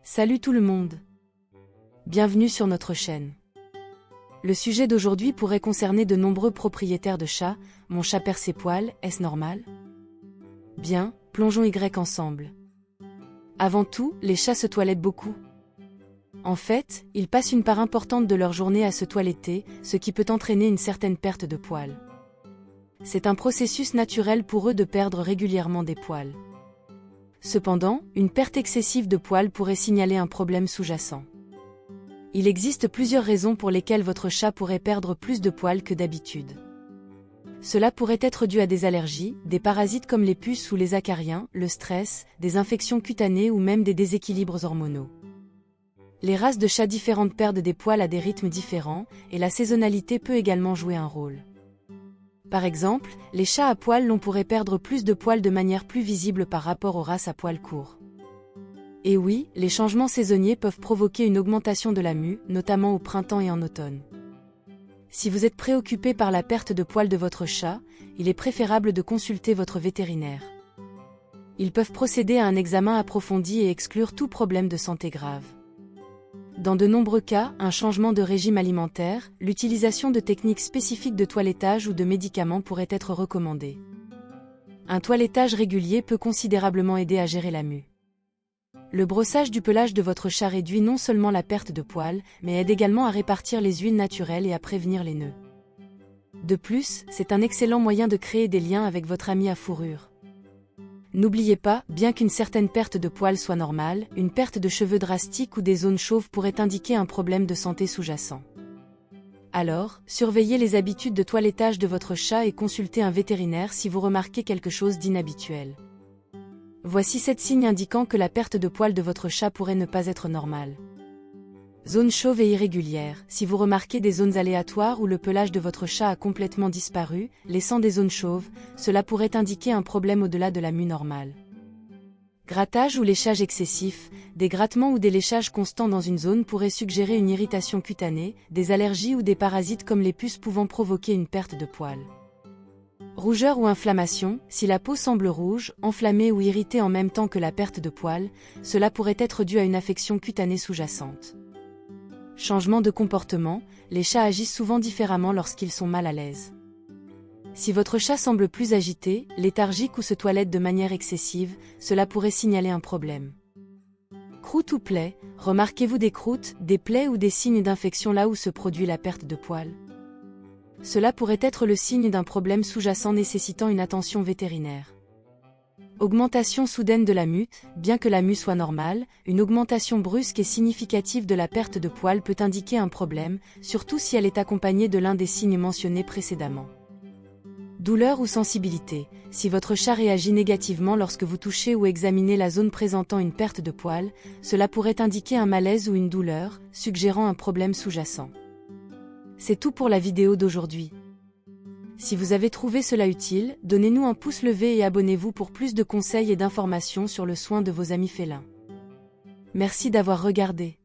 Salut tout le monde. Bienvenue sur notre chaîne. Le sujet d'aujourd'hui pourrait concerner de nombreux propriétaires de chats. Mon chat perd ses poils, est-ce normal? Bien, plongeons ensemble. Avant tout, les chats se toilettent beaucoup. En fait, ils passent une part importante de leur journée à se toiletter, ce qui peut entraîner une certaine perte de poils. C'est un processus naturel pour eux de perdre régulièrement des poils. Cependant, une perte excessive de poils pourrait signaler un problème sous-jacent. Il existe plusieurs raisons pour lesquelles votre chat pourrait perdre plus de poils que d'habitude. Cela pourrait être dû à des allergies, des parasites comme les puces ou les acariens, le stress, des infections cutanées ou même des déséquilibres hormonaux. Les races de chats différentes perdent des poils à des rythmes différents, et la saisonnalité peut également jouer un rôle. Par exemple, les chats à poils longs pourraient perdre plus de poils de manière plus visible par rapport aux races à poils courts. Et oui, les changements saisonniers peuvent provoquer une augmentation de la mue, notamment au printemps et en automne. Si vous êtes préoccupé par la perte de poils de votre chat, il est préférable de consulter votre vétérinaire. Ils peuvent procéder à un examen approfondi et exclure tout problème de santé grave. Dans de nombreux cas, un changement de régime alimentaire, l'utilisation de techniques spécifiques de toilettage ou de médicaments pourrait être recommandé. Un toilettage régulier peut considérablement aider à gérer la mue. Le brossage du pelage de votre chat réduit non seulement la perte de poils, mais aide également à répartir les huiles naturelles et à prévenir les nœuds. De plus, c'est un excellent moyen de créer des liens avec votre ami à fourrure. N'oubliez pas, bien qu'une certaine perte de poils soit normale, une perte de cheveux drastique ou des zones chauves pourrait indiquer un problème de santé sous-jacent. Alors, surveillez les habitudes de toilettage de votre chat et consultez un vétérinaire si vous remarquez quelque chose d'inhabituel. Voici 7 signes indiquant que la perte de poils de votre chat pourrait ne pas être normale. Zone chauve et irrégulière. Si vous remarquez des zones aléatoires où le pelage de votre chat a complètement disparu, laissant des zones chauves, cela pourrait indiquer un problème au-delà de la mue normale. Grattage ou léchage excessif. Des grattements ou des léchages constants dans une zone pourraient suggérer une irritation cutanée, des allergies ou des parasites comme les puces pouvant provoquer une perte de poils. Rougeur ou inflammation. Si la peau semble rouge, enflammée ou irritée en même temps que la perte de poils, cela pourrait être dû à une affection cutanée sous-jacente. Changement de comportement, les chats agissent souvent différemment lorsqu'ils sont mal à l'aise. Si votre chat semble plus agité, léthargique ou se toilette de manière excessive, cela pourrait signaler un problème. Croûte ou plaie, remarquez-vous des croûtes, des plaies ou des signes d'infection là où se produit la perte de poils? Cela pourrait être le signe d'un problème sous-jacent nécessitant une attention vétérinaire. Augmentation soudaine de la mue. Bien que la mue soit normale, une augmentation brusque et significative de la perte de poils peut indiquer un problème, surtout si elle est accompagnée de l'un des signes mentionnés précédemment. Douleur ou sensibilité. Si votre chat réagit négativement lorsque vous touchez ou examinez la zone présentant une perte de poils, cela pourrait indiquer un malaise ou une douleur, suggérant un problème sous-jacent. C'est tout pour la vidéo d'aujourd'hui. Si vous avez trouvé cela utile, donnez-nous un pouce levé et abonnez-vous pour plus de conseils et d'informations sur le soin de vos amis félins. Merci d'avoir regardé.